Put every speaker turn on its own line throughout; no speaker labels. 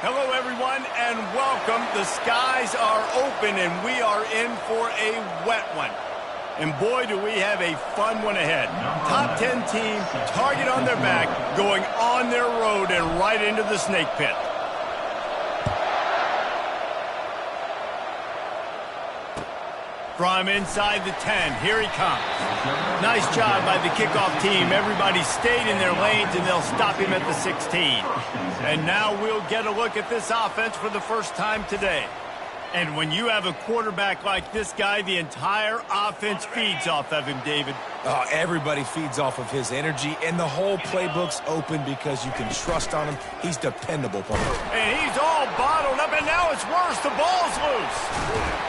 Hello, everyone, and welcome. The skies are open, and we are in for a wet one. And boy, do we have a fun one ahead. Top 10 team, target on their back, going on their road and right into the snake pit. From inside the 10, here he comes. Nice job by the kickoff team. Everybody stayed in their lanes, and they'll stop him at the 16. And now we'll get a look at this offense for the first time today. And when you have a quarterback like this guy, the entire offense feeds off of him, David.
Oh, everybody feeds off of his energy, and the whole playbook's open because you can trust on him. He's dependable, Paul.
And he's all bottled up, and now it's worse. The ball's loose.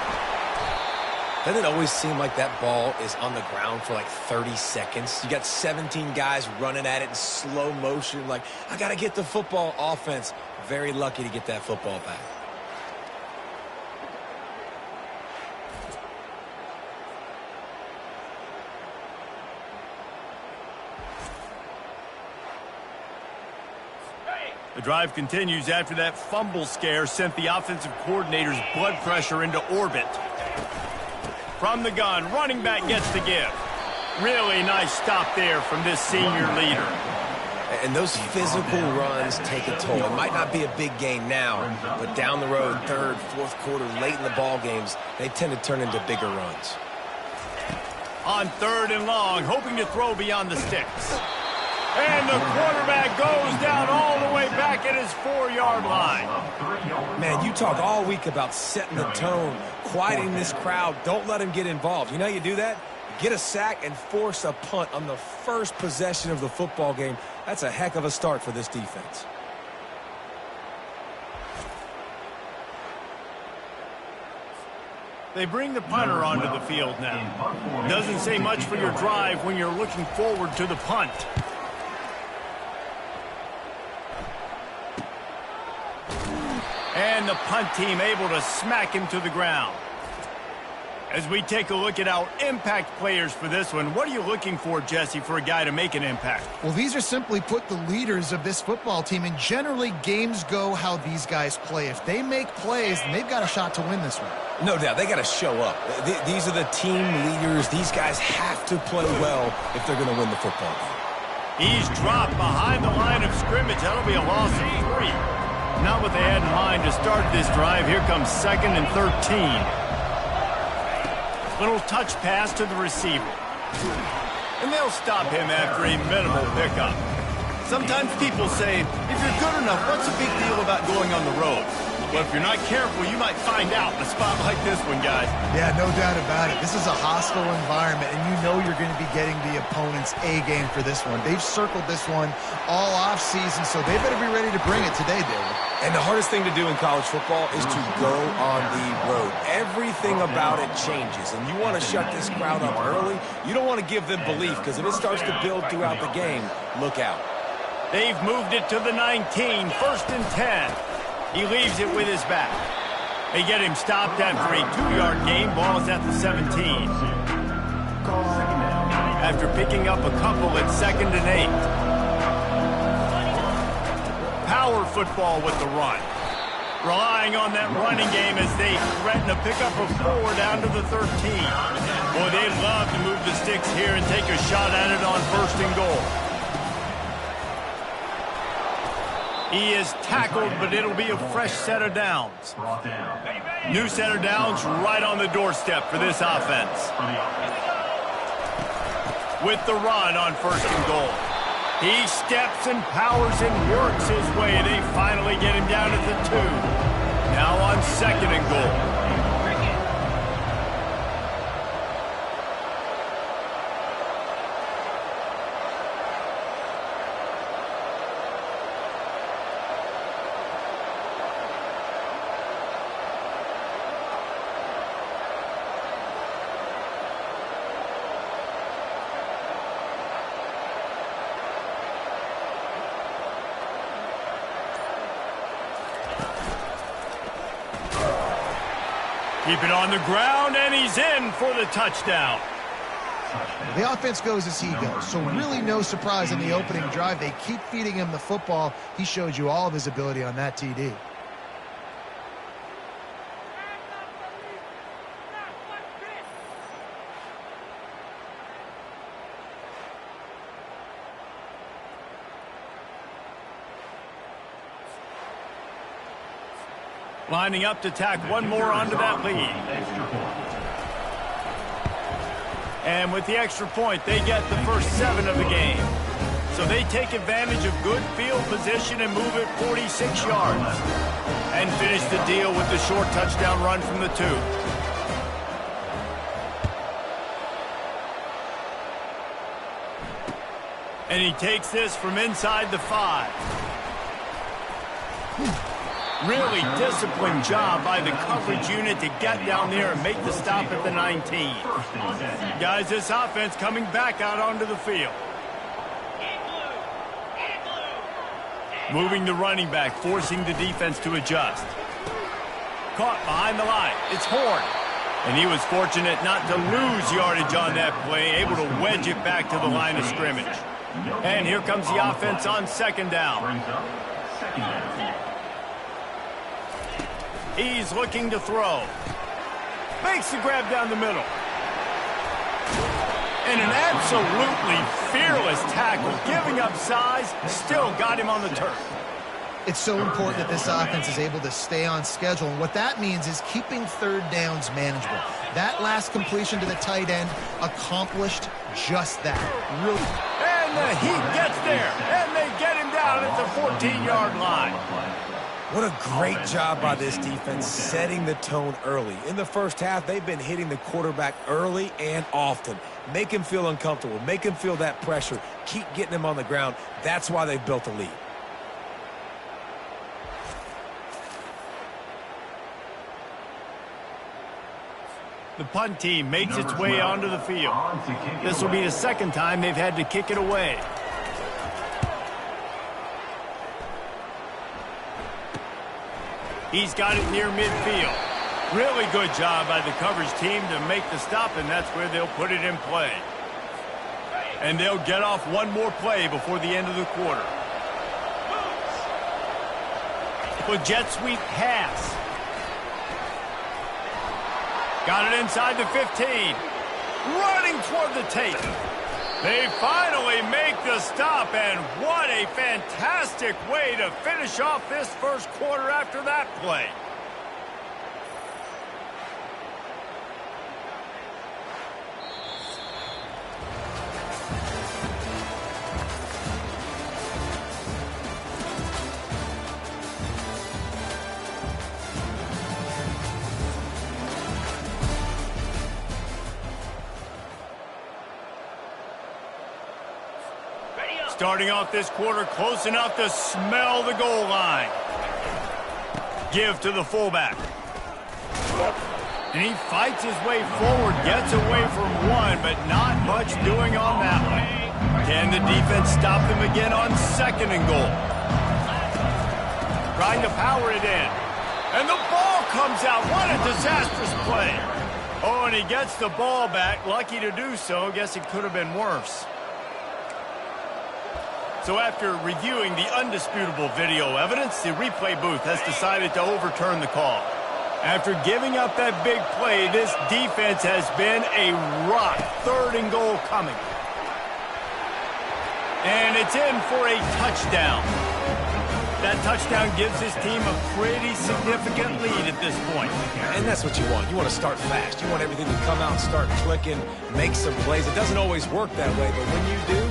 Doesn't it always seem like that ball is on the ground for like 30 seconds? You got 17 guys running at it in slow motion. Like, I got to get the football. Offense, very lucky to get that football back.
The drive continues after that fumble scare sent the offensive coordinator's blood pressure into orbit. From the gun, running back gets the give. Really nice stop there from this senior leader.
And those physical runs take a toll. It might not be a big gain now, but down the road, third, fourth quarter, late in the ball games, they tend to turn into bigger runs.
On third and long, hoping to throw beyond the sticks. And the quarterback goes down all the way back at his 4-yard line.
Man, you talk all week about setting the tone, quieting this crowd. Don't let him get involved. You know how you do that? Get a sack and force a punt on the first possession of the football game. That's a heck of a start for this defense.
They bring the punter onto the field now. Doesn't say much for your drive when you're looking forward to the punt. And the punt team able to smack him to the ground. As we take a look at our impact players for this one, what are you looking for, Jesse, for a guy to make an impact?
Well, these are simply put the leaders of this football team, and generally games go how these guys play. If they make plays, then they've got a shot to win this one.
No doubt, they got to show up. These are the team leaders. These guys have to play well if they're going to win the football game.
He's dropped behind the line of scrimmage. That'll be a loss of 3. Not what they had in mind to start this drive. Here comes 2nd and 13. Little touch pass to the receiver. And they'll stop him after a minimal pickup. Sometimes people say, if you're good enough, what's the big deal about going on the road? Well, if you're not careful, you might find out in a spot like this one, guys.
Yeah, no doubt about it. This is a hostile environment, and you know you're going to be getting the opponent's A game for this one. They've circled this one all offseason, so they better be ready to bring it today, David.
And the hardest thing to do in college football is to go on the road. Everything about it changes, and you want to shut this crowd up early. You don't want to give them belief, because if it starts to build throughout the game, look out.
They've moved it to the 19, 1st and 10. He leaves it with his back. They get him stopped after a 2-yard gain. Ball is at the 17. After picking up a couple at 2nd and 8. Power football with the run. Relying on that running game as they threaten a pickup of 4 down to the 13. Boy, they'd love to move the sticks here and take a shot at it on 1st and goal. He is tackled, but it'll be a fresh set of downs. New set of downs right on the doorstep for this offense. With the run on 1st and goal. He steps and powers and works his way. They finally get him down at the 2. Now on 2nd and goal. Keep it on the ground, and he's in for the touchdown.
The offense goes as he goes, so really no surprise in the opening drive. They keep feeding him the football. He showed you all of his ability on that TD.
Lining up to tack one more onto that lead. And with the extra point, they get the first 7 of the game. So they take advantage of good field position and move it 46 yards. And finish the deal with the short touchdown run from the 2. And he takes this from inside the 5. Really disciplined job by the coverage unit to get down there and make the stop at the 19. Guys, this offense coming back out onto the field. Moving the running back, forcing the defense to adjust. Caught behind the line. It's Horn. And he was fortunate not to lose yardage on that play, able to wedge it back to the line of scrimmage. And here comes the offense on 2nd down. He's looking to throw. Makes the grab down the middle. And an absolutely fearless tackle, giving up size, still got him on the turf.
It's so important that this offense is able to stay on schedule, and what that means is keeping 3rd downs manageable. That last completion to the tight end accomplished just that. Really.
And the heat gets there, and they get him down at the 14-yard line.
What a great job by this defense setting the tone early. In the first half, they've been hitting the quarterback early and often. Make him feel uncomfortable. Make him feel that pressure. Keep getting him on the ground. That's why they've built a lead.
The punt team makes its way onto the field. This will be the 2nd time they've had to kick it away. He's got it near midfield. Really good job by the coverage team to make the stop, and that's where they'll put it in play. And they'll get off one more play before the end of the quarter. With jet sweep pass. Got it inside the 15. Running toward the tape. They finally make the stop, and what a fantastic way to finish off this first quarter after that play. Starting off this quarter close enough to smell the goal line. Give to the fullback. And he fights his way forward, gets away from one, but not much doing on that one. Can the defense stop them again on 2nd and goal? Trying to power it in. And the ball comes out. What a disastrous play. Oh, and he gets the ball back. Lucky to do so. Guess it could have been worse. So after reviewing the undisputable video evidence, the replay booth has decided to overturn the call. After giving up that big play, this defense has been a rock. 3rd and goal coming. And it's in for a touchdown. That touchdown gives his team a pretty significant lead at this point.
And that's what you want. You want to start fast. You want everything to come out and start clicking, make some plays. It doesn't always work that way, but when you do,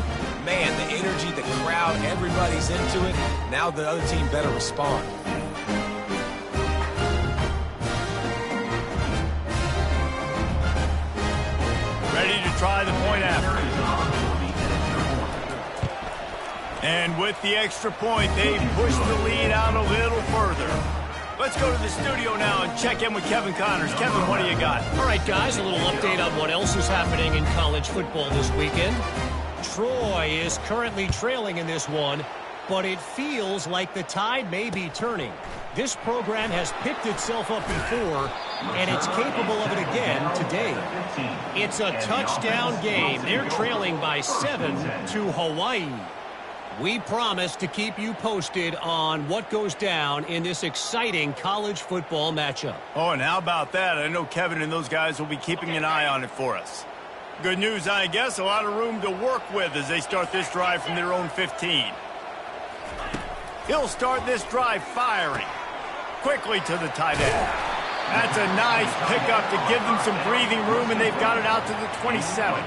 man, the energy, the crowd, everybody's into it. Now the other team better respond.
Ready to try the point after. And with the extra point, they push the lead out a little further. Let's go to the studio now and check in with Kevin Connors. Kevin, what do you got?
All right, guys, a little update on what else is happening in college football this weekend. Troy is currently trailing in this one, but it feels like the tide may be turning. This program has picked itself up before, and it's capable of it again today. It's a touchdown game. They're trailing by 7 to Hawaii. We promise to keep you posted on what goes down in this exciting college football matchup.
Oh, and how about that? I know Kevin and those guys will be keeping an eye on it for us. Good news, I guess. A lot of room to work with as they start this drive from their own 15. He'll start this drive firing. quickly to the tight end. That's a nice pickup to give them some breathing room, and they've got it out to the 27.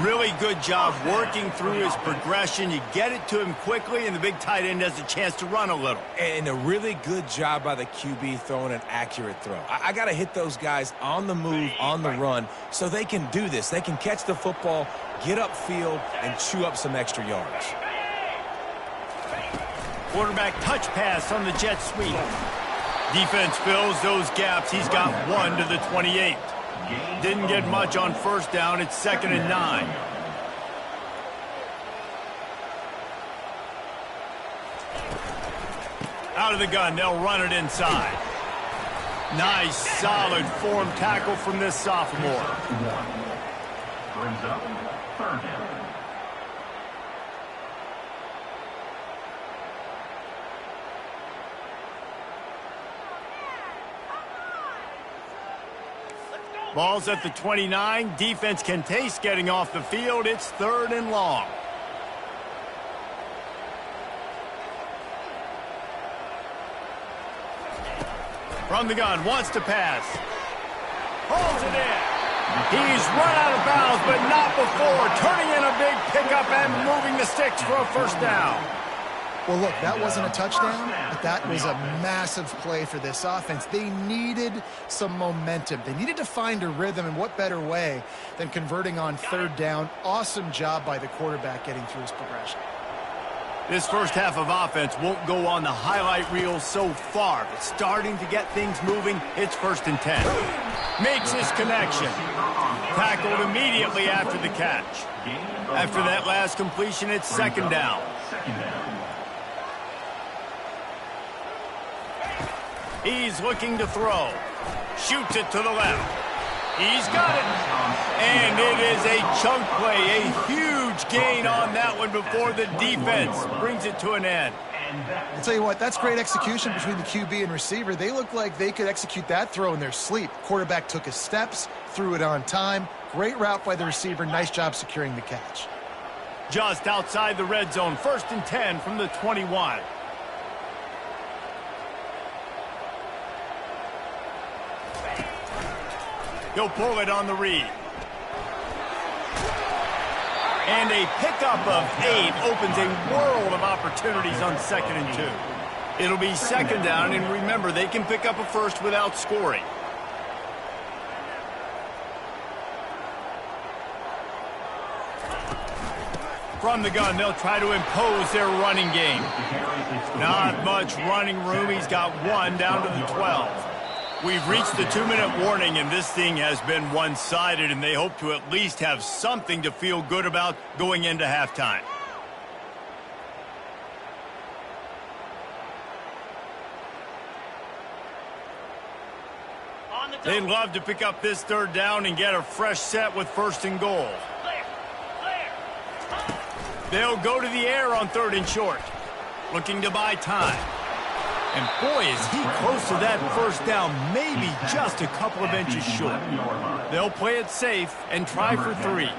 Really good job working through his progression. You get it to him quickly, and the big tight end has a chance to run a little.
And a really good job by the QB throwing an accurate throw. I got to hit those guys on the move, on the run, so they can do this. They can catch the football, get upfield, and chew up some extra yards.
Quarterback touch pass on the jet sweep. Defense fills those gaps. He's got 1 to the 28. Didn't get much on first down. It's 2nd and 9. Out of the gun. They'll run it inside. Nice, solid form tackle from this sophomore.
Brings up 3rd down.
Ball's at the 29. Defense can taste getting off the field. It's 3rd and long. From the gun, wants to pass. Holds it in. He's run out of bounds, but not before. Turning in a big pickup and moving the sticks for a 1st down.
Well, look, that wasn't a touchdown, but that was a massive play for this offense. They needed some momentum. They needed to find a rhythm, and what better way than converting on 3rd down. Awesome job by the quarterback getting through his progression.
This first half of offense won't go on the highlight reel so far, but starting to get things moving. It's 1st and 10. Makes his connection. Tackled immediately after the catch. After that last completion, it's 2nd down. He's looking to throw. Shoots it to the left. He's got it. And it is a chunk play. A huge gain on that one before the defense brings it to an end.
I'll tell you what, that's great execution between the QB and receiver. They look like they could execute that throw in their sleep. Quarterback took his steps, threw it on time. Great route by the receiver. Nice job securing the catch.
Just outside the red zone. 1st and 10 from the 21. He'll pull it on the read. And a pickup of 8 opens a world of opportunities on 2nd and 2. It'll be 2nd down, and remember, they can pick up a first without scoring. From the gun, they'll try to impose their running game. Not much running room. He's got 1 down to the 12. We've reached the 2-minute warning, and this thing has been one-sided, and they hope to at least have something to feel good about going into halftime. They'd love to pick up this 3rd down and get a fresh set with 1st and goal. They'll go to the air on 3rd and short, looking to buy time. And boy, is he close to that 1st down, maybe just a couple of inches short. They'll play it safe and try for 3.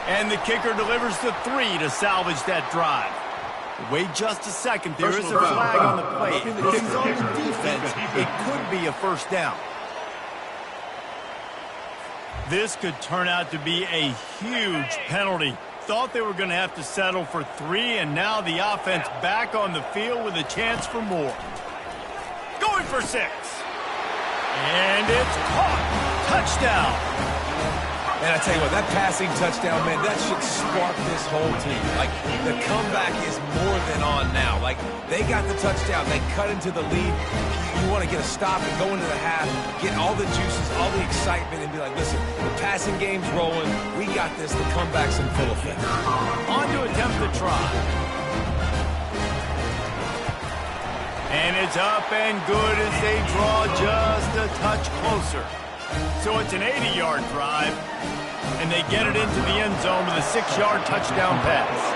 And the kicker delivers the 3 to salvage that drive. Wait just a second. There is a flag on the play. If this is on the defense, it could be a 1st down. This could turn out to be a huge penalty. Thought they were going to have to settle for 3, and now the offense back on the field with a chance for more. Going for 6. And it's caught. Touchdown.
And I tell you what, that passing touchdown, man, that should spark this whole team. Like, the comeback is more than on now. Like, they got the touchdown. They cut into the lead. You want to get a stop and go into the half, get all the juices, all the excitement, and be like, listen, the passing game's rolling. We got this. The comeback's in full effect.
On to attempt the try. And it's up and good as they draw just a touch closer. So it's an 80-yard drive, and they get it into the end zone with a 6-yard touchdown pass.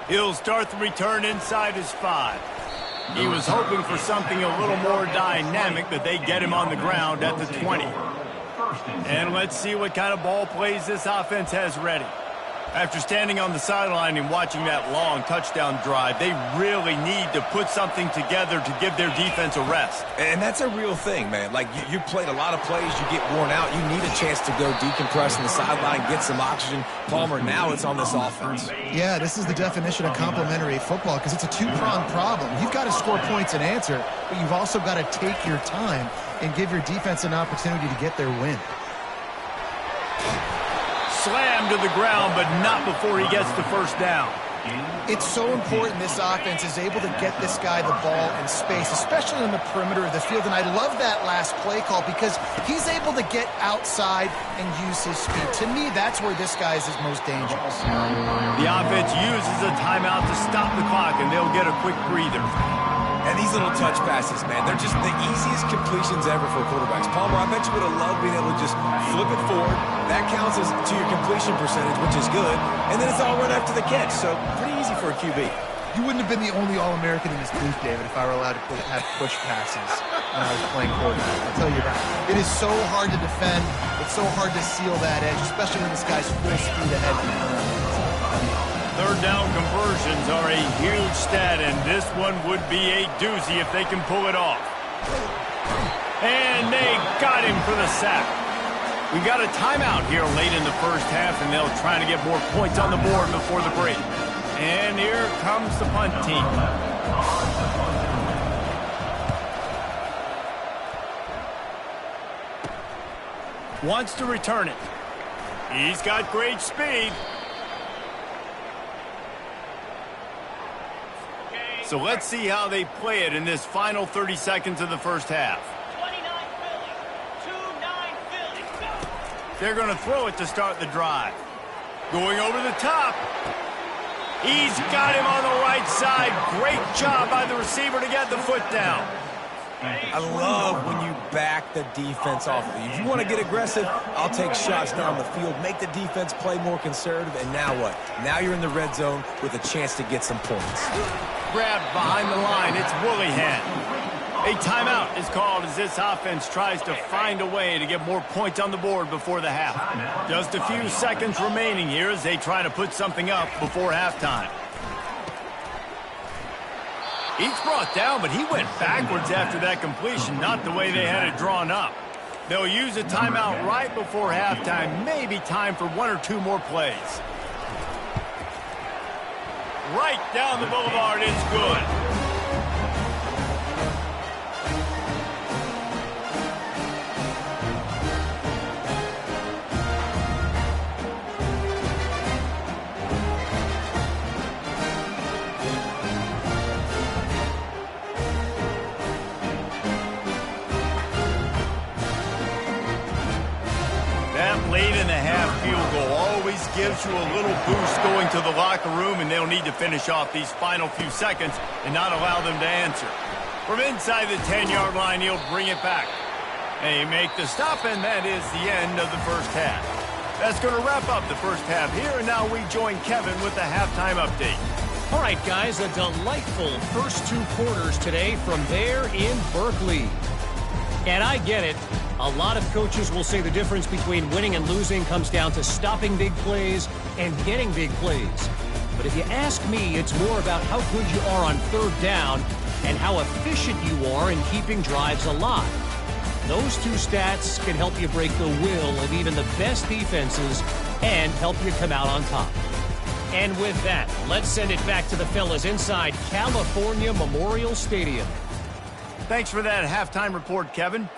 He'll start the return inside his 5. He was hoping for something a little more dynamic, but they get him on the ground at the 20. And let's see what kind of ball plays this offense has ready. After standing on the sideline and watching that long touchdown drive, they really need to put something together to give their defense a rest.
And that's a real thing, man. Like, you played a lot of plays, you get worn out. You need a chance to go decompress on the sideline, get some oxygen. Palmer, now it's on this offense.
Yeah, this is the definition of complementary football because it's a two-pronged problem. You've got to score points and answer, but you've also got to take your time and give your defense an opportunity to get their win.
Slammed to the ground, but not before he gets the first down.
It's so important this offense is able to get this guy the ball in space, especially on the perimeter of the field. And I love that last play call because he's able to get outside and use his speed. To me, that's where this guy is his most dangerous.
The offense uses a timeout to stop the clock, and they'll get a quick breather.
And these little touch passes, man, they're just the easiest completions ever for quarterbacks. Palmer, I bet you would have loved being able to just flip it forward. That counts as to your completion percentage, which is good. And then it's all run after the catch, so pretty easy for a QB.
You wouldn't have been the only All-American in this booth, David, if I were allowed to have push passes when I was playing quarterback. I'll tell you that. It is so hard to defend. It's so hard to seal that edge, especially when this guy's full speed ahead.
Third down conversions are a huge stat, and this one would be a doozy if they can pull it off. And they got him for the sack. We got a timeout here late in the first half, and they'll try to get more points on the board before the break. And here comes the punt team. Wants to return it. He's got great speed. So let's see how they play it in this final 30 seconds of the first half.
29 Philly, 2-9 Philly.
They're going to throw it to start the drive. Going over the top. He's got him on the right side. Great job by the receiver to get the foot down.
I love when you back the defense off of you. If you want to get aggressive, I'll take shots down the field, make the defense play more conservative, and now what? Now you're in the red zone with a chance to get some points.
Grabbed behind the line. It's Woollyhan. A timeout is called as this offense tries to find a way to get more points on the board before the half. Just a few seconds remaining here as they try to put something up before halftime. He's brought down, but he went backwards after that completion, not the way they had it drawn up. They'll use a timeout right before halftime, maybe time for one or two more plays. Right down the boulevard, it's good. Late in the half field goal always gives you a little boost going to the locker room, and they'll need to finish off these final few seconds and not allow them to answer. From inside the 10-yard line, he'll bring it back. They make the stop, and that is the end of the first half. That's going to wrap up the first half here, and now we join Kevin with the halftime update.
All right, guys, a delightful first two quarters today from there in Berkeley. And I get it. A lot of coaches will say the difference between winning and losing comes down to stopping big plays and getting big plays. But if you ask me, it's more about how good you are on third down and how efficient you are in keeping drives alive. Those two stats can help you break the will of even the best defenses and help you come out on top. And with that, let's send it back to the fellas inside California Memorial Stadium.
Thanks for that halftime report, Kevin.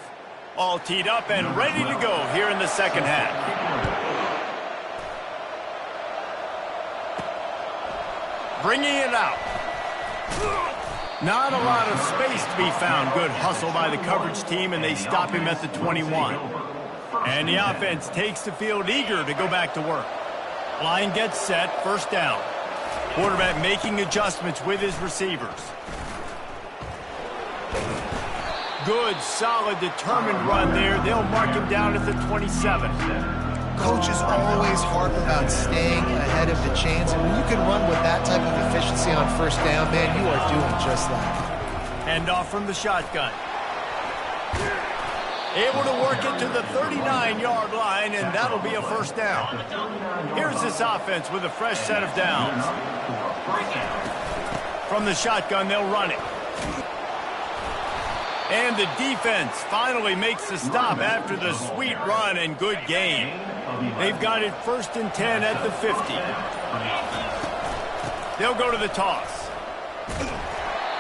All teed up and ready to go here in the second half. Bringing it out. Not a lot of space to be found. Good hustle by the coverage team, and they stop him at the 21. And the offense takes the field eager to go back to work. Line gets set, first down. Quarterback making adjustments with his receivers. Good, solid, determined run there. They'll mark him down at the 27.
Coaches always harp about staying ahead of the chains, and when you can run with that type of efficiency on first down, man, you are doing just that.
Hand off from the shotgun. Able to work it to the 39-yard line, and that'll be a first down. Here's this offense with a fresh set of downs. From the shotgun, they'll run it. And the defense finally makes the stop after the sweet run and good game. They've got it 1st and 10 at the 50. They'll go to the toss.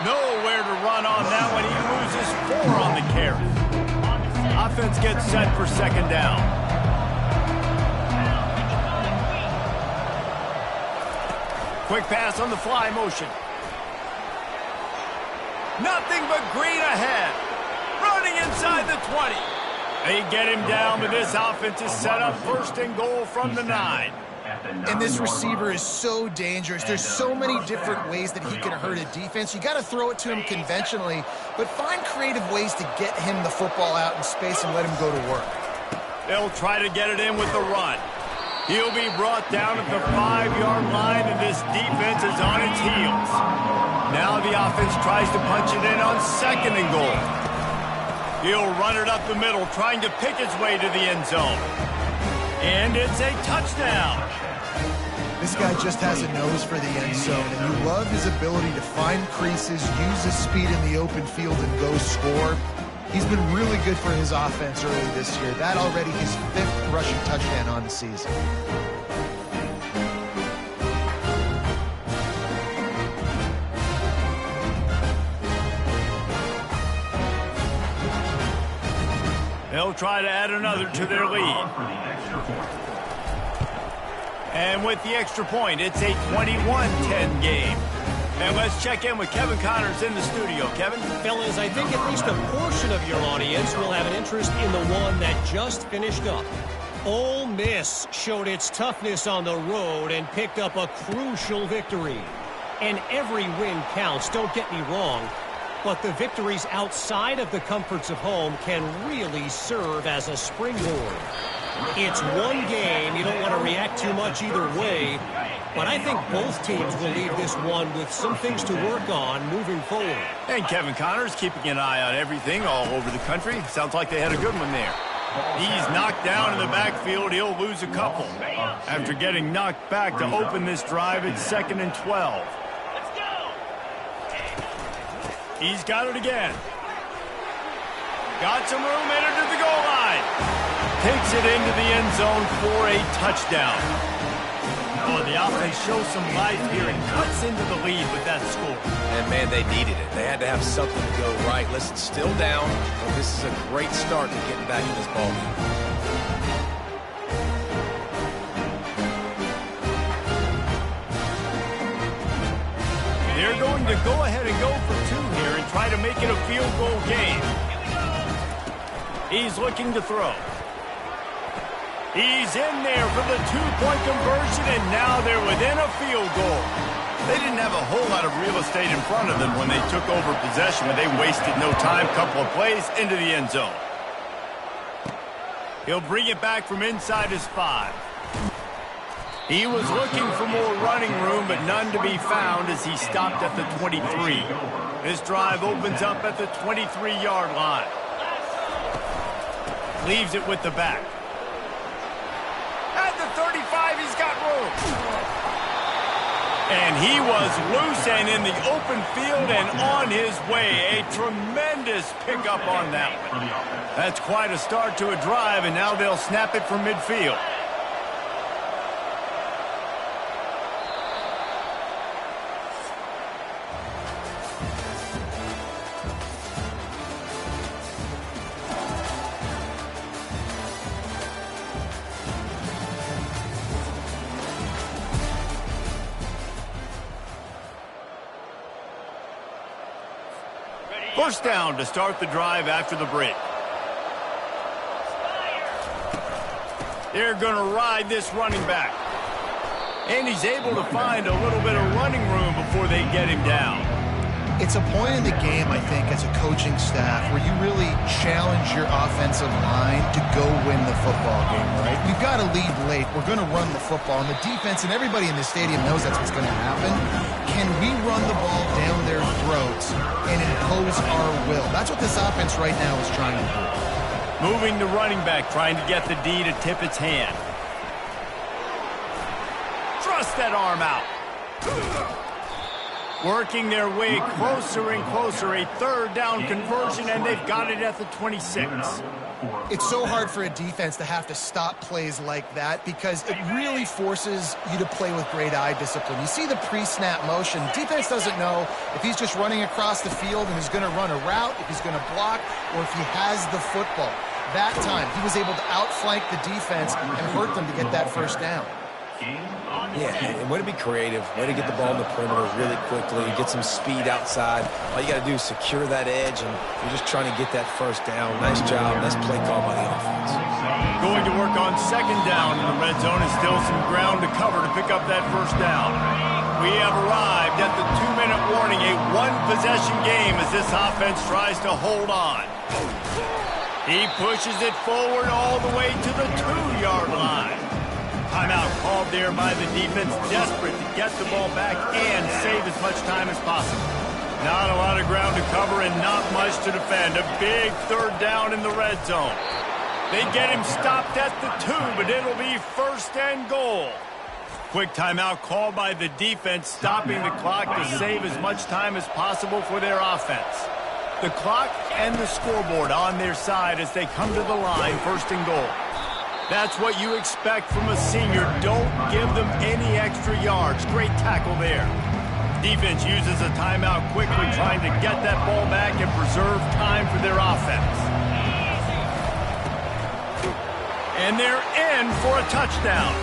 Nowhere to run on that one. He loses 4 on the carry. Offense gets set for 2nd down. Quick pass on the fly motion. Nothing but green ahead. Running inside the 20. They get him down, but this offense is set up 1st and goal from the 9.
And this receiver is so dangerous. There's so many different ways that he can hurt a defense. You got to throw it to him conventionally, but find creative ways to get him the football out in space and let him go to work.
They'll try to get it in with the run. He'll be brought down at the 5-yard line, and this defense is on its heels. Now the offense tries to punch it in on 2nd and goal. He'll run it up the middle, trying to pick his way to the end zone. And it's a touchdown.
This guy just has a nose for the end zone, and you love his ability to find creases, use his speed in the open field, and go score. He's been really good for his offense early this year. That already his 5th rushing touchdown on the season.
They'll try to add another to their lead. And with the extra point, it's a 21-10 game. And let's check in with Kevin Connors in the studio. Kevin?
Fellas, I think at least a portion of your audience will have an interest in the one that just finished up. Ole Miss showed its toughness on the road and picked up a crucial victory. And every win counts, don't get me wrong. But the victories outside of the comforts of home can really serve as a springboard. It's one game. You don't want to react too much either way. But I think both teams will leave this one with some things to work on moving forward.
And Kevin Connors keeping an eye on everything all over the country. Sounds like they had a good one there. He's knocked down in the backfield. He'll lose a couple. After getting knocked back to open this drive, it's 2nd and 12. He's got it again. Got some room, entered to the goal line. Takes it into the end zone for a touchdown. Oh, the offense shows some life here and cuts into the lead with that score.
And, man, they needed it. They had to have something to go right. Listen, still down, but this is a great start to getting back in this ballgame.
They're going to go ahead and go for 2 here and try to make it a field goal game. He's looking to throw. He's in there for the 2-point conversion, and now they're within a field goal. They didn't have a whole lot of real estate in front of them when they took over possession, but they wasted no time. Couple of plays into the end zone. He'll bring it back from inside his 5. He was looking for more running room, but none to be found as he stopped at the 23. This drive opens up at the 23-yard line. Leaves it with the back. At the 35, he's got room. And he was loose and in the open field and on his way. A tremendous pickup on that one. That's quite a start to a drive, and now they'll snap it from midfield. First down to start the drive after the break. They're going to ride this running back. And he's able to find a little bit of running room before they get him down.
It's a point in the game, I think, as a coaching staff where you really challenge your offensive line to go win the football game, right? We've got to lead late. We're going to run the football. And the defense and everybody in the stadium knows that's what's going to happen. Can we run the ball down their throats and impose our will? That's what this offense right now is trying to do.
Moving the running back, trying to get the D to tip its hand. Thrust that arm out. Working their way closer and closer. A third down conversion, and they've got it at the 26.
It's so hard for a defense to have to stop plays like that because it really forces you to play with great eye discipline. You see the pre-snap motion. Defense doesn't know if he's just running across the field and he's going to run a route, if he's going to block, or if he has the football. That time, he was able to outflank the defense and hurt them to get that first down.
Yeah, and way to be creative, way to get the ball in the perimeter really quickly, get some speed outside. All you got to do is secure that edge, and you're just trying to get that first down. Nice job. Nice play call by the offense.
Going to work on second down in the red zone, and still some ground to cover to pick up that first down. We have arrived at the 2-minute warning, a one-possession game as this offense tries to hold on. He pushes it forward all the way to the 2-yard line. Timeout called there by the defense, desperate to get the ball back and save as much time as possible. Not a lot of ground to cover and not much to defend. A big third down in the red zone. They get him stopped at the 2, but it'll be first and goal. Quick timeout called by the defense, stopping the clock to save as much time as possible for their offense. The clock and the scoreboard on their side as they come to the line, first and goal. That's what you expect from a senior. Don't give them any extra yards. Great tackle there. Defense uses a timeout quickly, trying to get that ball back and preserve time for their offense. And they're in for a touchdown.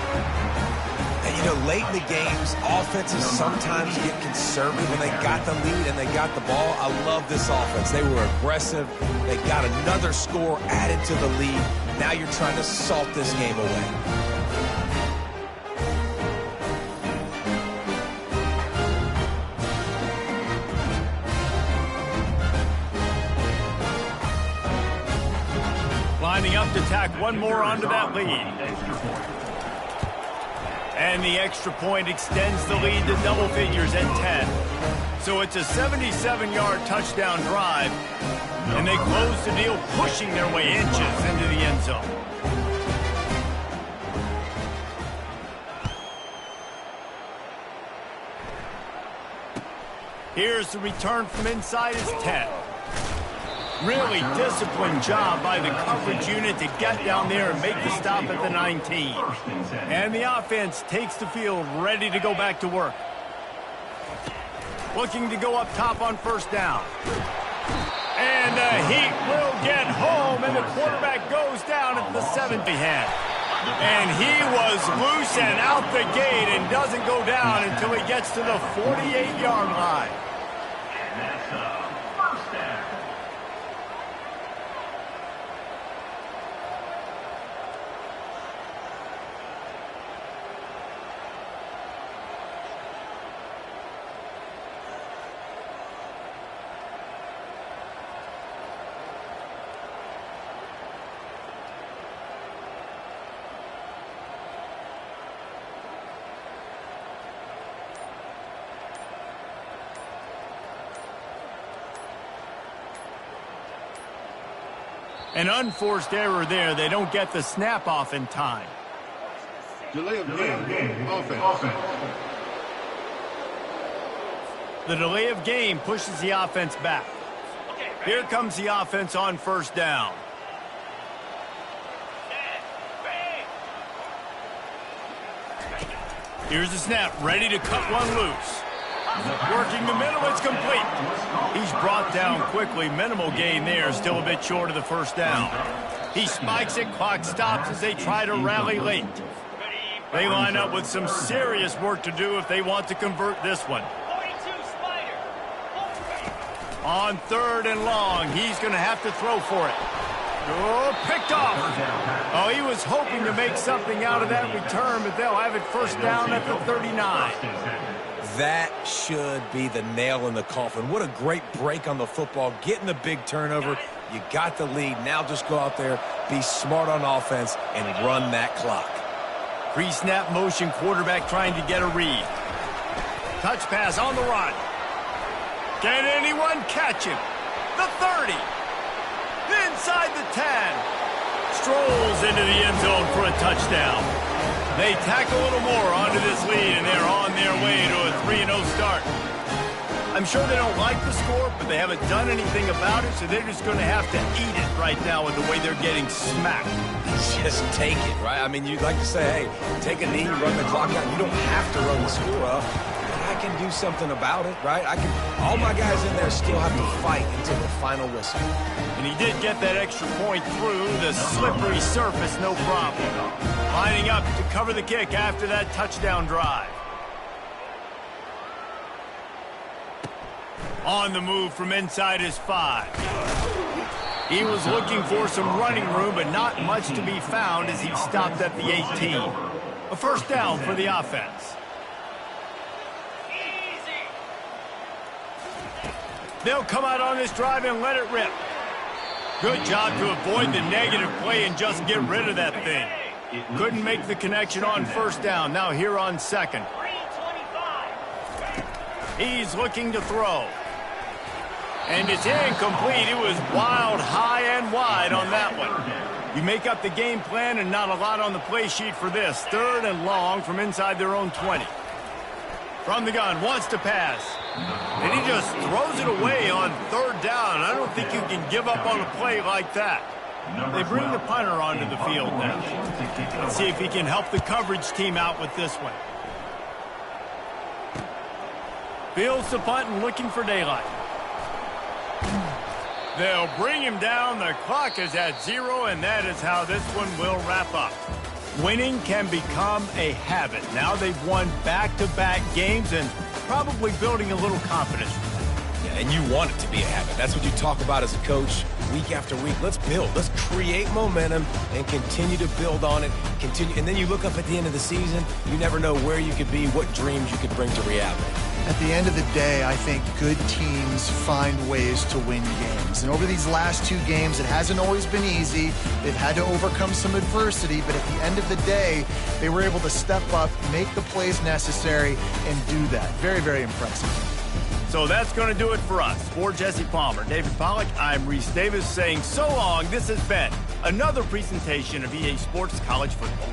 And, you know, late in the games, offenses sometimes get conservative when they got the lead and they got the ball. I love this offense. They were aggressive. They got another score added to the lead. Now you're trying to salt this game away.
Lining up to tack one more onto that lead. And the extra point extends the lead to double figures at 10. So it's a 77-yard touchdown drive, and they close the deal, pushing their way inches into the end zone. Here's the return from inside his 10. Really disciplined job by the coverage unit to get down there and make the stop at the 19. And the offense takes the field, ready to go back to work. Looking to go up top on first down. And the heat will get home, and the quarterback goes down at the 7 behind. And he was loose and out the gate and doesn't go down until he gets to the 48-yard line. An unforced error there. They don't get the snap off in time.
Delay of game. Offense.
The delay of game pushes the offense back. Here comes the offense on first down. Here's the snap, ready to cut one loose. Working the middle, it's complete. He's brought down quickly. Minimal gain there, still a bit short of the first down. He spikes it, clock stops as they try to rally late. They line up with some serious work to do if they want to convert this one. On third and long, he's going to have to throw for it. Oh, picked off. Oh, he was hoping to make something out of that return, but they'll have it first down at the 39.
That should be the nail in the coffin. What a great break on the football. Getting the big turnover. You got the lead. Now just go out there, be smart on offense, and run that clock.
Pre-snap motion, quarterback trying to get a read. Touch pass on the run. Can anyone catch him? The 30. inside the 10. Strolls into the end zone for a touchdown. They tack a little more onto this lead, and they're on their way to a 3-0 start. I'm sure they don't like the score, but they haven't done anything about it, so they're just going to have to eat it right now with the way they're getting smacked.
Just take it, right? I mean, you'd like to say, hey, take a knee, run the clock out. You don't have to run the score up. I can do something about it, right? All my guys in there still have to fight until the final whistle.
And he did get that extra point through the slippery surface, no problem. Lining up to cover the kick after that touchdown drive. On the move from inside his 5. He was looking for some running room, but not much to be found as he stopped at the 18. A first down for the offense. They'll come out on this drive and let it rip. Good job to avoid the negative play and just get rid of that thing. Couldn't make the connection on first down. Now here on second. He's looking to throw. And it's incomplete. It was wild, high and wide on that one. You make up the game plan and not a lot on the play sheet for this. 3rd and long from inside their own 20. From the gun, wants to pass. And he just throws it away on 3rd down. I don't think you can give up on a play like that. They bring the punter onto the field now. Let's see if he can help the coverage team out with this one. Fields the punt and looking for daylight. They'll bring him down. The clock is at 0, and that is how this one will wrap up. Winning can become a habit. Now they've won back-to-back games and probably building a little confidence.
Yeah, and you want it to be a habit. That's what you talk about as a coach week after week. Let's build. Let's create momentum and continue to build on it. And then you look up at the end of the season, you never know where you could be, what dreams you could bring to reality.
At the end of the day, I think good teams find ways to win games. And over these last 2 games, it hasn't always been easy. They've had to overcome some adversity, but at the end of the day, they were able to step up, make the plays necessary, and do that. Very, very impressive.
So that's going to do it for us. For Jesse Palmer, David Pollack, I'm Reese Davis saying so long. This has been another presentation of EA Sports College Football.